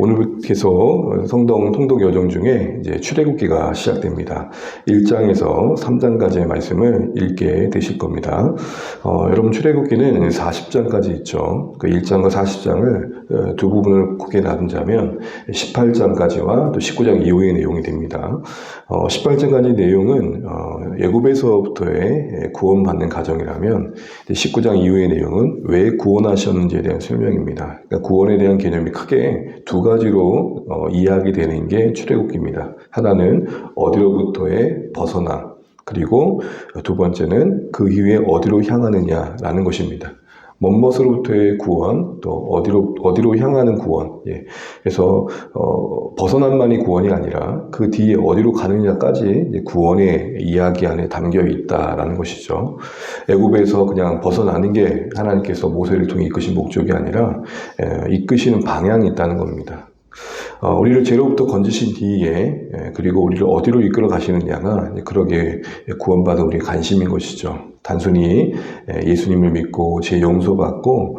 오늘부터 성경 통독 여정 중에 이제 출애굽기가 시작됩니다. 1장에서 3장까지의 말씀을 읽게 되실 겁니다. 여러분 출애굽기는 40장까지 있죠. 그 1장과 40장을 두 부분을 크게 나눈자면 18장까지와 또 19장 이후의 내용이 됩니다. 18장까지 내용은 애굽에서부터의 구원받는 과정이라면 19장 이후의 내용은 왜 구원하셨는지에 대한 설명입니다. 그러니까 구원에 대한 개념이 크게 두 가지로 이야기되는 게 출애굽기입니다. 하나는 어디로부터의 벗어남, 그리고 두 번째는 그 이후에 어디로 향하느냐라는 것입니다. 먼 것으로부터의 구원, 또 어디로 향하는 구원. 예. 그래서 벗어남만이 구원이 아니라 그 뒤에 어디로 가느냐까지 구원의 이야기 안에 담겨 있다라는 것이죠. 애굽에서 그냥 벗어나는 게 하나님께서 모세를 통해 이끄신 목적이 아니라 이끄시는 방향이 있다는 겁니다. 우리를 죄로부터 건지신 뒤에 그리고 우리를 어디로 이끌어 가시느냐가 그러게 구원받은 우리의 관심인 것이죠. 단순히 예수님을 믿고 죄 용서받고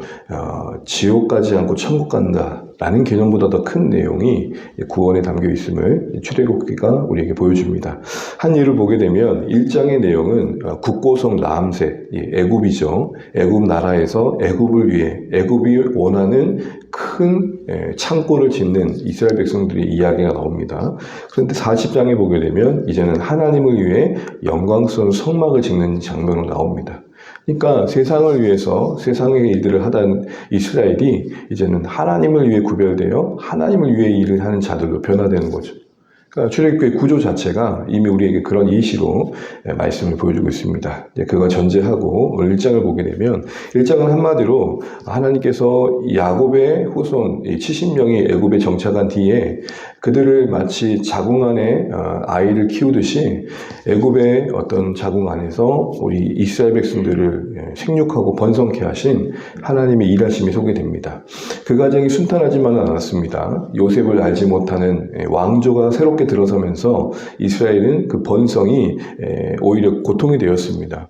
지옥 가지 않고 천국 간다 라는 개념보다 더 큰 내용이 구원에 담겨 있음을 출애굽기가 우리에게 보여줍니다. 한 예를 보게 되면 1장의 내용은 국고성 라암셋, 애굽이죠. 애굽 나라에서 애굽을 위해 애굽이 원하는 큰 창고를 짓는 이스라엘 백성들의 이야기가 나옵니다. 그런데 40장에 보게 되면 이제는 하나님을 위해 영광스러운 성막을 짓는 장면으로 나옵니다. 그러니까 세상을 위해서 세상의 일들을 하던 이스라엘이 이제는 하나님을 위해 구별되어 하나님을 위해 일을 하는 자들로 변화되는 거죠. 그러니까 출애굽기의 구조 자체가 이미 우리에게 그런 예시로 말씀을 보여주고 있습니다. 그걸 전제하고 오늘 1장을 보게 되면 1장은 한마디로 하나님께서 야곱의 후손 70명이 애굽에 정착한 뒤에 그들을 마치 자궁 안에 아이를 키우듯이 애굽의 어떤 자궁 안에서 우리 이스라엘 백성들을 생육하고 번성케 하신 하나님의 일하심이 소개됩니다. 그 과정이 순탄하지만은 않았습니다. 요셉을 알지 못하는 왕조가 새롭게 들어서면서 이스라엘은 그 번성이 오히려 고통이 되었습니다.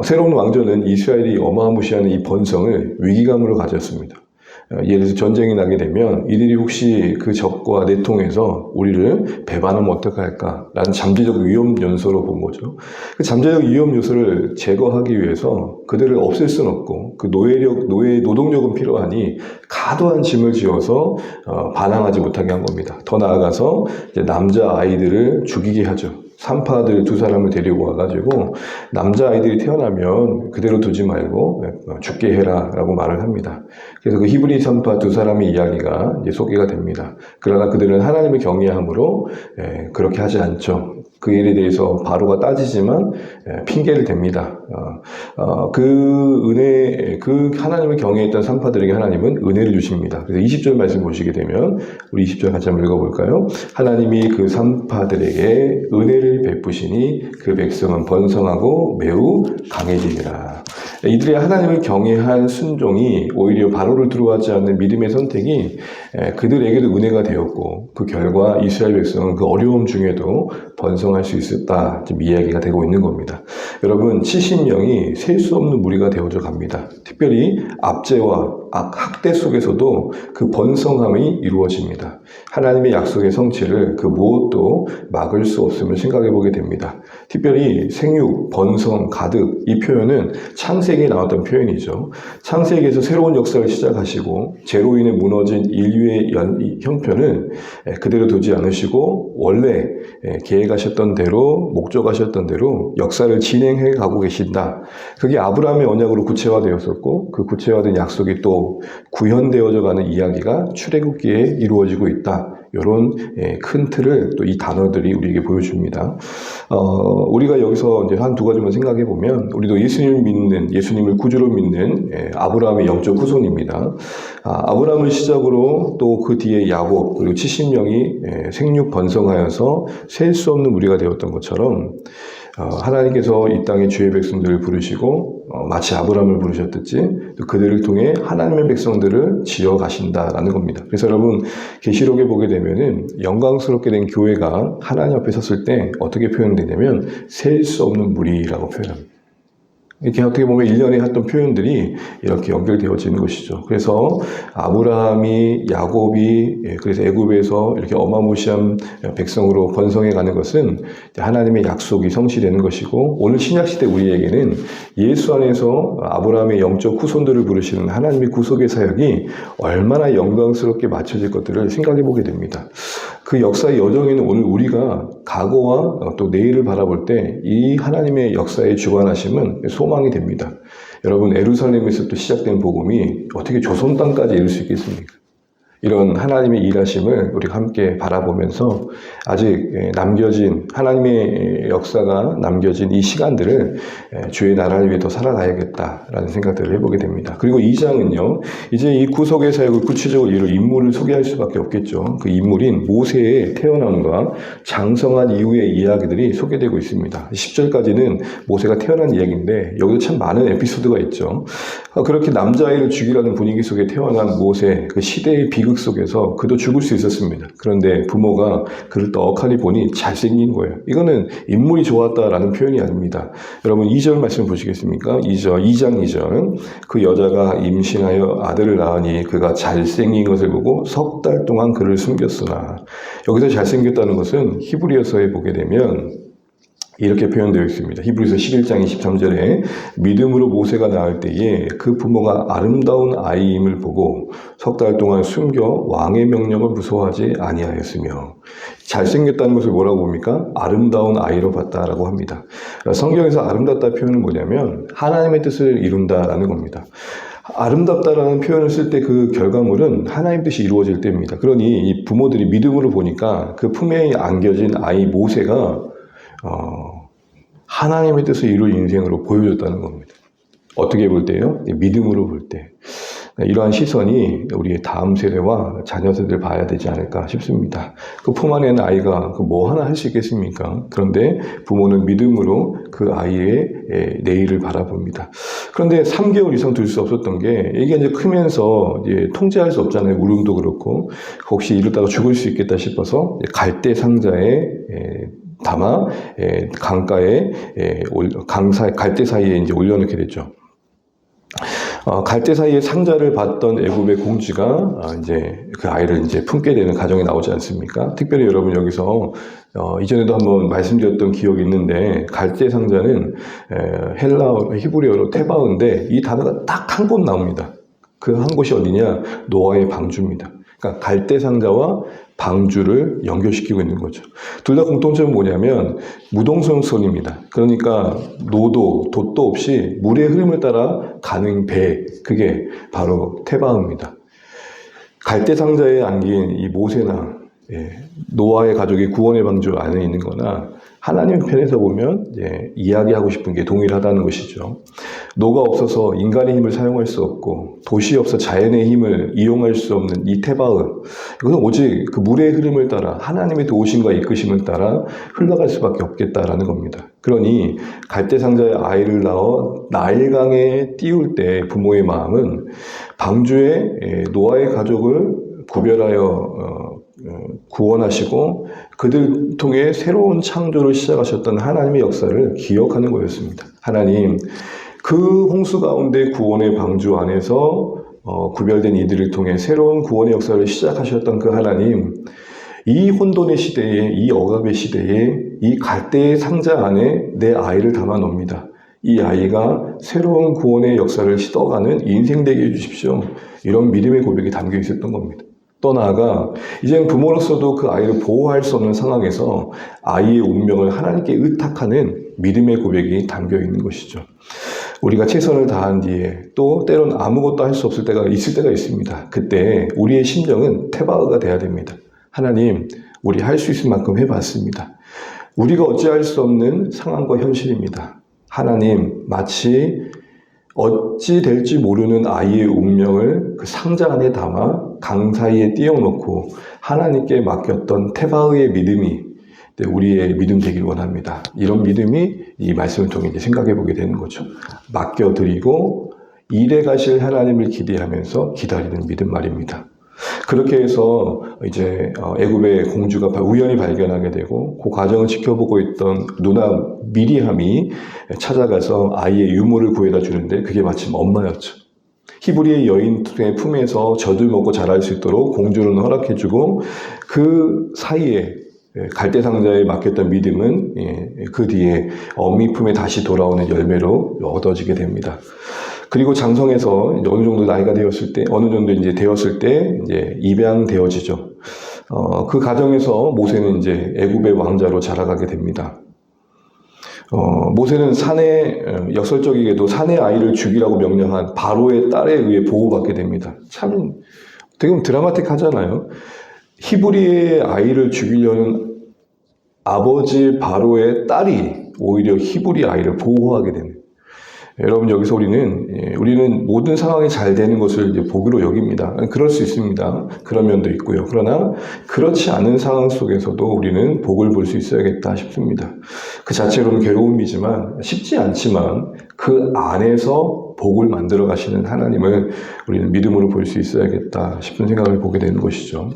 새로운 왕조는 이스라엘이 어마무시한 이 번성을 위기감으로 가졌습니다. 예를 들어서 전쟁이 나게 되면 이들이 혹시 그 적과 내통해서 우리를 배반하면 어떡할까? 라는 잠재적 위험 요소로 본 거죠. 그 잠재적 위험 요소를 제거하기 위해서 그들을 없앨 수는 없고 그 노동력은 필요하니 과도한 짐을 지어서 반항하지 못하게 한 겁니다. 더 나아가서 이제 남자 아이들을 죽이게 하죠. 산파들 두 사람을 데리고 와가지고 남자아이들이 태어나면 그대로 두지 말고 죽게 해라 라고 말을 합니다. 그래서 그 히브리 산파 두 사람의 이야기가 이제 소개가 됩니다. 그러나 그들은 하나님을 경외함으로 그렇게 하지 않죠. 그 일에 대해서 바로가 따지지만 핑계를 댑니다. 그 하나님을 경외했던 산파들에게 하나님은 은혜를 주십니다. 그래서 20절 말씀 보시게 되면 우리 20절 같이 한번 읽어볼까요? 하나님이 그 산파들에게 은혜를 베푸시니 그 백성은 번성하고 매우 강해지리라. 이들의 하나님을 경외한 순종이 오히려 바로를 두려워하지 않는 믿음의 선택이 그들에게도 은혜가 되었고 그 결과 이스라엘 백성은 그 어려움 중에도 번성할 수 있었다. 지금 이야기가 되고 있는 겁니다. 여러분 70명이 셀 수 없는 무리가 되어져 갑니다. 특별히 압제와 학대 속에서도 그 번성함이 이루어집니다. 하나님의 약속의 성취를 그 무엇도 막을 수 없음을 생각해 보게 됩니다. 특별히 생육, 번성, 가득 이 표현은 창세기에 나왔던 표현이죠. 창세기에서 새로운 역사를 시작하시고 죄로 인해 무너진 인류의 형편을 그대로 두지 않으시고 원래 계획하셨던 대로 목적하셨던 대로 역사를 진행해 가고 계신다. 그게 아브라함의 언약으로 구체화되었었고 그 구체화된 약속이 또 구현되어져 가는 이야기가 출애굽기에 이루어지고 있다. 이런 큰 틀을 또 이 단어들이 우리에게 보여줍니다. 우리가 여기서 이제 한 두 가지만 생각해 보면 우리도 예수님을 구주로 믿는 아브라함의 영적 후손입니다. 아브라함을 시작으로 또 그 뒤에 야곱 그리고 70명이 생육 번성하여서 셀 수 없는 무리가 되었던 것처럼 하나님께서 이 땅의 주의 백성들을 부르시고 마치 아브라함을 부르셨듯이 또 그들을 통해 하나님의 백성들을 지어 가신다라는 겁니다. 그래서 여러분 계시록에 보게 되면은 영광스럽게 된 교회가 하나님 앞에 섰을 때 어떻게 표현되냐면 셀 수 없는 무리라고 표현합니다. 이렇게 어떻게 보면 일련의 했던 표현들이 이렇게 연결되어지는 것이죠. 그래서 아브라함이 야곱이 그래서 애굽에서 이렇게 어마무시한 백성으로 번성해 가는 것은 하나님의 약속이 성취되는 것이고, 오늘 신약시대 우리에게는 예수 안에서 아브라함의 영적 후손들을 부르시는 하나님의 구속의 사역이 얼마나 영광스럽게 맞춰질 것들을 생각해 보게 됩니다. 그 역사의 여정에는 오늘 우리가 과거와 또 내일을 바라볼 때 이 하나님의 역사의 주관하심은 소망이 됩니다. 여러분, 예루살렘에서 또 시작된 복음이 어떻게 조선 땅까지 이룰 수 있겠습니까? 이런 하나님의 일하심을 우리가 함께 바라보면서 아직 남겨진 하나님의 역사가 남겨진 이 시간들을 주의 나라를 위해 더 살아가야겠다라는 생각들을 해보게 됩니다. 그리고 2장은요, 이제 이 구속의 사역을 구체적으로 이룰 인물을 소개할 수밖에 없겠죠. 그 인물인 모세의 태어남과 장성한 이후의 이야기들이 소개되고 있습니다. 10절까지는 모세가 태어난 이야기인데 여기도 참 많은 에피소드가 있죠. 그렇게 남자아이를 죽이라는 분위기 속에 태어난 모세, 그 시대의 비극 속에서 그도 죽을 수 있었습니다. 그런데 부모가 그를 떡하니 보니 잘생긴 거예요. 이거는 인물이 좋았다라는 표현이 아닙니다. 여러분 2절 말씀 보시겠습니까? 2장 2절. 그 여자가 임신하여 아들을 낳으니 그가 잘생긴 것을 보고 석 달 동안 그를 숨겼으나, 여기서 잘생겼다는 것은 히브리어서에 보게 되면 이렇게 표현되어 있습니다. 히브리서 11장 23절에 믿음으로 모세가 낳을 때에 그 부모가 아름다운 아이임을 보고 석 달 동안 숨겨 왕의 명령을 무서워하지 아니하였으며, 잘생겼다는 것을 뭐라고 봅니까? 아름다운 아이로 봤다라고 합니다. 성경에서 아름답다 표현은 뭐냐면 하나님의 뜻을 이룬다라는 겁니다. 아름답다라는 표현을 쓸 때 그 결과물은 하나님 뜻이 이루어질 때입니다. 그러니 이 부모들이 믿음으로 보니까 그 품에 안겨진 아이 모세가 하나님의 뜻을 이룰 인생으로 보여줬다는 겁니다. 어떻게 볼 때요? 믿음으로 볼 때. 이러한 시선이 우리의 다음 세대와 자녀 세대를 봐야 되지 않을까 싶습니다. 그 품 안에 있는 아이가 뭐 하나 할 수 있겠습니까? 그런데 부모는 믿음으로 그 아이의 내일을 바라봅니다. 그런데 3개월 이상 둘 수 없었던 게, 이게 이제 크면서 이제 통제할 수 없잖아요. 울음도 그렇고, 혹시 이러다가 죽을 수 있겠다 싶어서 갈대 상자에 담아 강가에 갈대 사이에 이제 올려놓게 됐죠. 갈대 사이에 상자를 받던 애굽의 공주가 이제 그 아이를 이제 품게 되는 가정이 나오지 않습니까? 특별히 여러분 여기서 이전에도 한번 말씀드렸던 기억이 있는데, 갈대 상자는 히브리어로 테바우인데 이 단어가 딱 한 곳 나옵니다. 그 한 곳이 어디냐? 노아의 방주입니다. 그러니까 갈대 상자와 방주를 연결시키고 있는 거죠. 둘 다 공통점은 뭐냐면 무동성선입니다. 그러니까 노도, 돛도 없이 물의 흐름을 따라 가는 배, 그게 바로 테바흐입니다. 갈대 상자에 안긴 이 모세나 노아의 가족이 구원의 방주 안에 있는 거나 하나님 편에서 보면 이야기하고 싶은 게 동일하다는 것이죠. 노가 없어서 인간의 힘을 사용할 수 없고, 도시 없어 자연의 힘을 이용할 수 없는 이 테바흐, 이것은 오직 그 물의 흐름을 따라 하나님의 도우심과 이끄심을 따라 흘러갈 수밖에 없겠다라는 겁니다. 그러니 갈대 상자에 아이를 낳아 나일강에 띄울 때 부모의 마음은 방주에 노아의 가족을 구별하여 구원하시고 그들 통해 새로운 창조를 시작하셨던 하나님의 역사를 기억하는 거였습니다. 하나님, 그 홍수 가운데 구원의 방주 안에서 구별된 이들을 통해 새로운 구원의 역사를 시작하셨던 그 하나님, 이 혼돈의 시대에, 이 억압의 시대에 이 갈대의 상자 안에 내 아이를 담아 놓습니다. 이 아이가 새로운 구원의 역사를 시도하는 인생 되게 해주십시오. 이런 믿음의 고백이 담겨 있었던 겁니다. 또 나아가 이제는 부모로서도 그 아이를 보호할 수 없는 상황에서 아이의 운명을 하나님께 의탁하는 믿음의 고백이 담겨 있는 것이죠. 우리가 최선을 다한 뒤에 또 때론 아무것도 할 수 없을 때가 있을 때가 있습니다. 그때 우리의 심정은 테바흐가 돼야 됩니다. 하나님, 우리 할 수 있을 만큼 해봤습니다. 우리가 어찌할 수 없는 상황과 현실입니다. 하나님, 마치 어찌 될지 모르는 아이의 운명을 그 상자 안에 담아 강 사이에 띄워놓고 하나님께 맡겼던 테바흐의 믿음이 우리의 믿음 되길 원합니다. 이런 믿음이 이 말씀을 통해 생각해 보게 되는 거죠. 맡겨드리고 일해 가실 하나님을 기대하면서 기다리는 믿음 말입니다. 그렇게 해서 이제 애굽의 공주가 우연히 발견하게 되고 그 과정을 지켜보고 있던 누나 미리함이 찾아가서 아이의 유모를 구해다 주는데 그게 마침 엄마였죠. 히브리의 여인의 품에서 젖을 먹고 자랄 수 있도록 공주는 허락해주고 그 사이에 갈대상자에 맡겼던 믿음은 그 뒤에 어미 품에 다시 돌아오는 열매로 얻어지게 됩니다. 그리고 장성해서 어느 정도 나이가 되었을 때, 어느 정도 이제 되었을 때 이제 입양되어지죠. 그 과정에서 모세는 이제 애굽의 왕자로 자라가게 됩니다. 모세는 역설적이게도 산의 아이를 죽이라고 명령한 바로의 딸에 의해 보호받게 됩니다. 참 되게 드라마틱하잖아요. 히브리의 아이를 죽이려는 아버지 바로의 딸이 오히려 히브리 아이를 보호하게 되는. 여러분 여기서 우리는 모든 상황이 잘 되는 것을 이제 복으로 여깁니다. 그럴 수 있습니다. 그런 면도 있고요. 그러나 그렇지 않은 상황 속에서도 우리는 복을 볼 수 있어야겠다 싶습니다. 그 자체로는 괴로움이지만 쉽지 않지만 그 안에서 복을 만들어 가시는 하나님을 우리는 믿음으로 볼 수 있어야겠다 싶은 생각을 보게 되는 것이죠.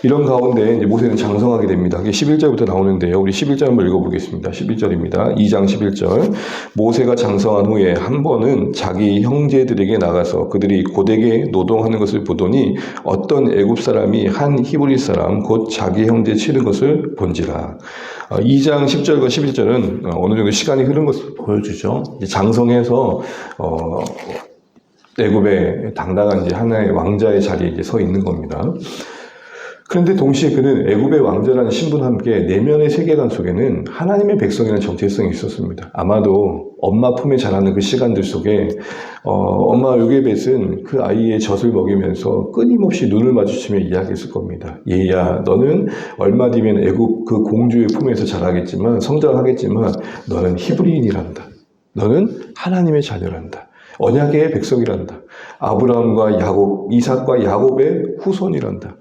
이런 가운데 이제 모세는 장성하게 됩니다. 이게 11절부터 나오는데요. 우리 11절 한번 읽어보겠습니다. 11절입니다. 2장 11절. 모세가 장성한 후에 한 번은 자기 형제들에게 나가서 그들이 고되게 노동하는 것을 보더니 어떤 애굽 사람이 한 히브리 사람 곧 자기 형제 치는 것을 본지라. 2장 10절과 11절은 어느 정도 시간이 흐른 것을 보여주죠. 장성해서 애굽의 당당한 이제 하나의 왕자의 자리에 이제 서 있는 겁니다. 그런데 동시에 그는 애굽의 왕자라는 신분과 함께 내면의 세계관 속에는 하나님의 백성이라는 정체성이 있었습니다. 아마도 엄마 품에 자라는 그 시간들 속에 엄마 요게벳은 그 아이의 젖을 먹이면서 끊임없이 눈을 마주치며 이야기했을 겁니다. 얘야, 너는 얼마 뒤면 애굽 그 공주의 품에서 자라겠지만 성장하겠지만 너는 히브리인이란다. 너는 하나님의 자녀란다. 언약의 백성이란다. 아브라함과 야곱, 이삭과 야곱의 후손이란다.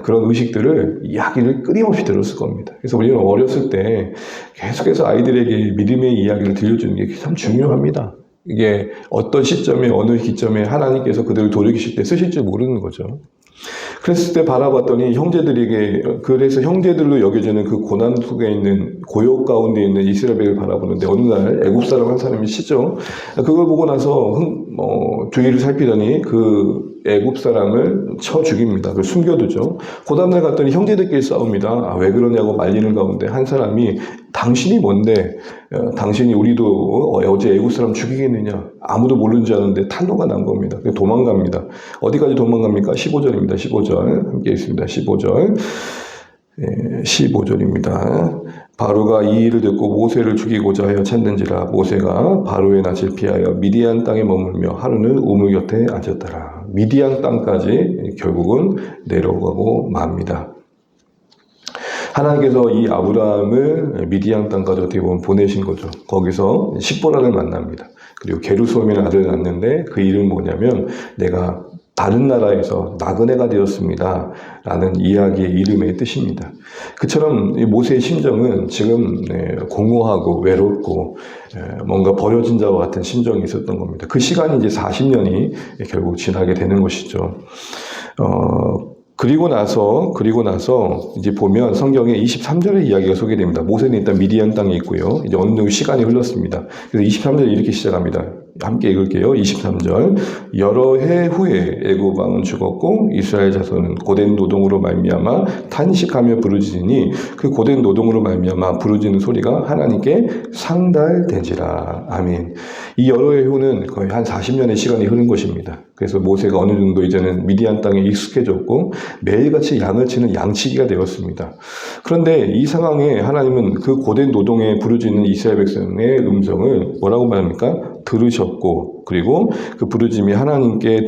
그런 의식들을 이야기를 끊임없이 들었을 겁니다. 그래서 우리는 어렸을 때 계속해서 아이들에게 믿음의 이야기를 들려주는 게 참 중요합니다. 이게 어떤 시점에 어느 기점에 하나님께서 그들을 돌이키실 때 쓰실 줄 모르는 거죠. 그랬을 때 바라봤더니 그래서 형제들로 여겨지는 그 고난 속에 있는 고역 가운데 있는 이스라엘을 바라보는데 어느 날 애굽 사람 한 사람이 시죠. 그걸 보고 나서 주위를 살피더니 그 애굽 사람을 쳐 죽입니다. 그걸 숨겨두죠. 그 다음날 갔더니 형제들끼리 싸웁니다. 왜 그러냐고 말리는 가운데 한 사람이 당신이 뭔데 당신이 우리도 어제 애굽 사람 죽이겠느냐. 아무도 모르는 줄 아는데 탄로가 난 겁니다. 도망갑니다. 어디까지 도망갑니까? 15절입니다. 15절 함께 있습니다. 15절 15절입니다. 바로가 이 일을 듣고 모세를 죽이고자 하여 찾는지라. 모세가 바로의 낯을 피하여 미디안 땅에 머물며 하루는 우물 곁에 앉았더라. 미디안 땅까지 결국은 내려가고 맙니다. 하나님께서 이 아브라함을 미디안 땅까지 어떻게 보면 보내신 거죠. 거기서 십보라를 만납니다. 그리고 게르솜이라는 아들을 낳는데 그 이름은 뭐냐면 내가 다른 나라에서 나그네가 되었습니다. 라는 이야기의 이름의 뜻입니다. 그처럼 모세의 심정은 지금 공허하고 외롭고 뭔가 버려진 자와 같은 심정이 있었던 겁니다. 그 시간이 이제 40년이 결국 지나게 되는 것이죠. 그리고 나서 이제 보면 성경에 23절의 이야기가 소개됩니다. 모세는 일단 미디안 땅에 있고요. 이제 어느 정도 시간이 흘렀습니다. 그래서 23절 이렇게 시작합니다. 함께 읽을게요. 23절. 여러 해 후에 애굽 왕은 죽었고 이스라엘 자손은 고된 노동으로 말미암아 탄식하며 부르짖으니 그 고된 노동으로 말미암아 부르짖는 소리가 하나님께 상달되지라. 아멘. 이 여러 해 후는 거의 한 40년의 시간이 흐른 것입니다. 그래서 모세가 어느 정도 이제는 미디안 땅에 익숙해졌고 매일같이 양을 치는 양치기가 되었습니다. 그런데 이 상황에 하나님은 그 고된 노동에 부르짖는 이스라엘 백성의 음성을 뭐라고 말합니까? 들으셨고, 그리고 그 부르짖음이 하나님께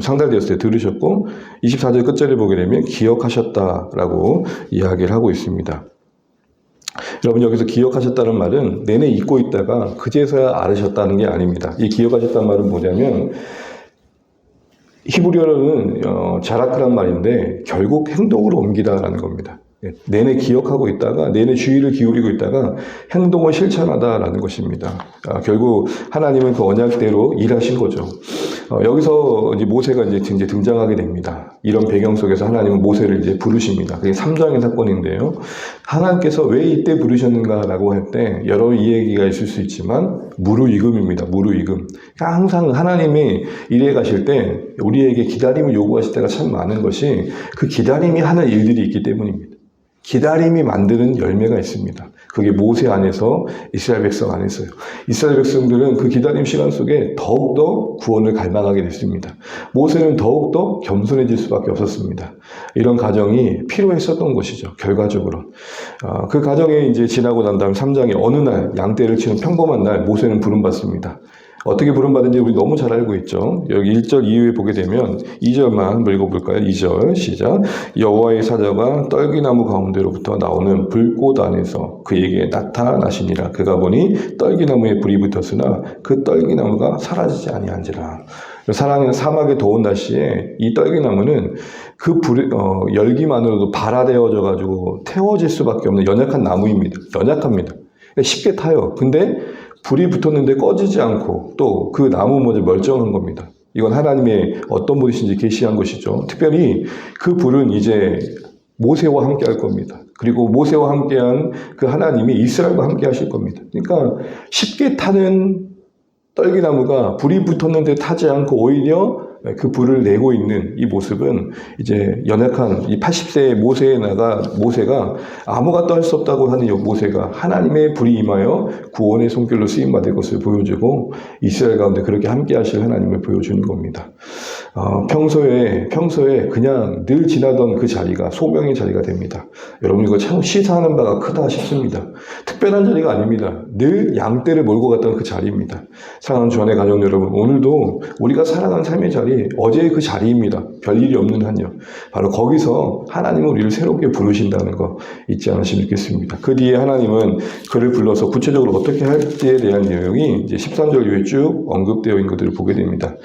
상달되었을 때 들으셨고, 24절 끝절에 보게 되면 기억하셨다라고 이야기를 하고 있습니다. 여러분 여기서 기억하셨다는 말은 내내 잊고 있다가 그제서야 알으셨다는 게 아닙니다. 이 기억하셨다는 말은 뭐냐면 히브리어로는 자라크란 말인데 결국 행동으로 옮기다라는 겁니다. 내내 기억하고 있다가 내내 주의를 기울이고 있다가 행동을 실천하다라는 것입니다. 결국 하나님은 그 언약대로 일하신 거죠. 여기서 이제 모세가 이제 등장하게 됩니다. 이런 배경 속에서 하나님은 모세를 이제 부르십니다. 그게 3장의 사건인데요. 하나님께서 왜 이때 부르셨는가라고 할 때 여러 이야기가 있을 수 있지만 무르익음입니다. 무르익음. 그러니까 항상 하나님이 일해 가실 때 우리에게 기다림을 요구하실 때가 참 많은 것이 그 기다림이 하는 일들이 있기 때문입니다. 기다림이 만드는 열매가 있습니다. 그게 모세 안에서 이스라엘 백성 안에서요. 이스라엘 백성들은 그 기다림 시간 속에 더욱더 구원을 갈망하게 됐습니다. 모세는 더욱더 겸손해질 수밖에 없었습니다. 이런 과정이 필요했었던 것이죠. 결과적으로. 그 과정이 이제 지나고 난 다음 3장에 어느 날 양떼를 치는 평범한 날 모세는 부름받습니다. 어떻게 부름받은지 우리 너무 잘 알고 있죠. 여기 1절 이후에 보게 되면 2절만 한번 읽어볼까요? 2절 시작. 여호와의 사자가 떨기나무 가운데로부터 나오는 불꽃 안에서 그에게 나타나시니라. 그가 보니 떨기나무에 불이 붙었으나 그 떨기나무가 사라지지 아니한지라. 사막의 더운 날씨에 이 떨기나무는 그 열기만으로도 발화되어져 가지고 태워질 수밖에 없는 연약한 나무입니다. 연약합니다. 쉽게 타요. 근데 불이 붙었는데 꺼지지 않고 또 그 나무 먼저 멀쩡한 겁니다. 이건 하나님의 어떤 분이신지 계시한 것이죠. 특별히 그 불은 이제 모세와 함께 할 겁니다. 그리고 모세와 함께한 그 하나님이 이스라엘과 함께 하실 겁니다. 그러니까 쉽게 타는 떨기나무가 불이 붙었는데 타지 않고 오히려 그 불을 내고 있는 이 모습은 이제 연약한 이 80세의 모세가 아무것도 할 수 없다고 하는 이 모세가 하나님의 불이 임하여 구원의 손길로 쓰임받을 것을 보여주고 이스라엘 가운데 그렇게 함께 하실 하나님을 보여주는 겁니다. 평소에 그냥 늘 지나던 그 자리가 소명의 자리가 됩니다. 여러분 이거 참 시사하는 바가 크다 싶습니다. 특별한 자리가 아닙니다. 늘 양떼를 몰고 갔던 그 자리입니다. 사랑하는 주안의 가족 여러분, 오늘도 우리가 살아간 삶의 자리 어제의 그 자리입니다. 별일이 없는 한요. 바로 거기서 하나님은 우리를 새롭게 부르신다는 거 잊지 않으시면 좋겠습니다. 그 뒤에 하나님은 그를 불러서 구체적으로 어떻게 할지에 대한 내용이 이제 13절 이후에 쭉 언급되어 있는 것들을 보게 됩니다.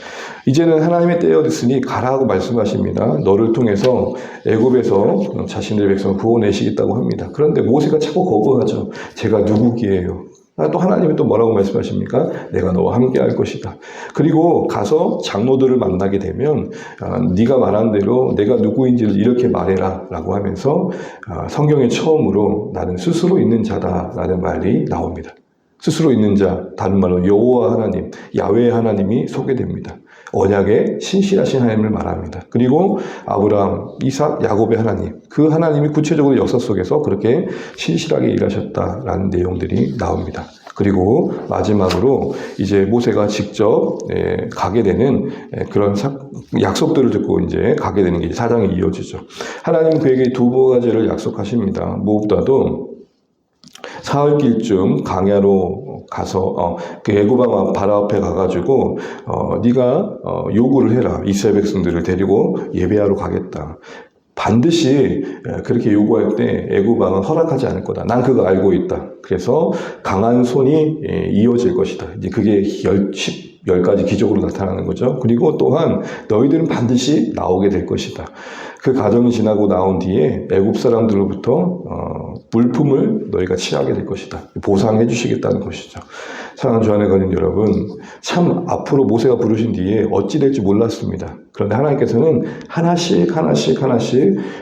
이제는 하나님의 때가 됐으니 가라고 말씀하십니다. 너를 통해서 애굽에서 자신들의 백성을 구원내시겠다고 합니다. 그런데 모세가 자꾸 거부하죠. 제가 누구기에요? 또 하나님이 또 뭐라고 말씀하십니까? 내가 너와 함께 할 것이다. 그리고 가서 장로들을 만나게 되면 네가 말한 대로 내가 누구인지를 이렇게 말해라 라고 하면서 성경에 처음으로 나는 스스로 있는 자다 라는 말이 나옵니다. 스스로 있는 자, 다른 말로 여호와 하나님, 야훼 하나님이 소개됩니다. 언약의 신실하신 하나님을 말합니다. 그리고 아브라함, 이삭, 야곱의 하나님, 그 하나님이 구체적으로 역사 속에서 그렇게 신실하게 일하셨다라는 내용들이 나옵니다. 그리고 마지막으로 이제 모세가 직접 가게 되는 그런 약속들을 듣고 이제 가게 되는 게 4장에 이어지죠. 하나님은 그에게 두 가지를 약속하십니다. 무엇보다도 사흘길쯤 광야로 가서 그 애굽 왕 바로 앞에 가가지고 네가 요구를 해라. 이스라엘 백성들을 데리고 예배하러 가겠다. 반드시 그렇게 요구할 때 애굽 왕은 허락하지 않을 거다. 난 그거 알고 있다. 그래서 강한 손이 이어질 것이다. 이제 그게 10가지 기적으로 나타나는 거죠. 그리고 또한 너희들은 반드시 나오게 될 것이다. 그 과정이 지나고 나온 뒤에 애굽 사람들로부터 물품을 너희가 취하게 될 것이다. 보상해 주시겠다는 것이죠. 사랑하는 주안의 가족 여러분, 참 앞으로 모세가 부르신 뒤에 어찌 될지 몰랐습니다. 그런데 하나님께서는 하나씩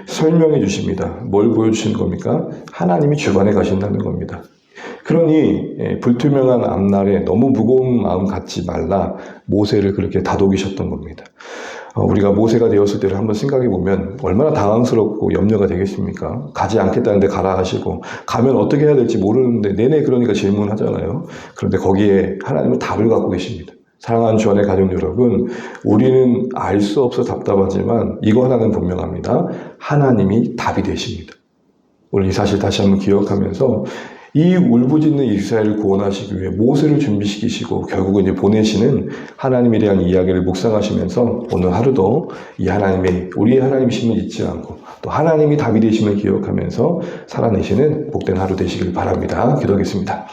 설명해 주십니다. 뭘 보여주시는 겁니까? 하나님이 주관해 가신다는 겁니다. 그러니 불투명한 앞날에 너무 무거운 마음 갖지 말라 모세를 그렇게 다독이셨던 겁니다. 우리가 모세가 되었을 때를 한번 생각해 보면 얼마나 당황스럽고 염려가 되겠습니까? 가지 않겠다는데 가라 하시고 가면 어떻게 해야 될지 모르는데 내내 그러니까 질문하잖아요. 그런데 거기에 하나님은 답을 갖고 계십니다. 사랑하는 주안의 가족 여러분, 우리는 알 수 없어 답답하지만 이거 하나는 분명합니다. 하나님이 답이 되십니다. 오늘 이 사실 다시 한번 기억하면서 이 울부짖는 이스라엘을 구원하시기 위해 모세를 준비시키시고 결국은 이제 보내시는 하나님에 대한 이야기를 묵상하시면서 오늘 하루도 이 하나님의 우리의 하나님이심을 잊지 않고 또 하나님이 답이 되심을 기억하면서 살아내시는 복된 하루 되시길 바랍니다. 기도하겠습니다.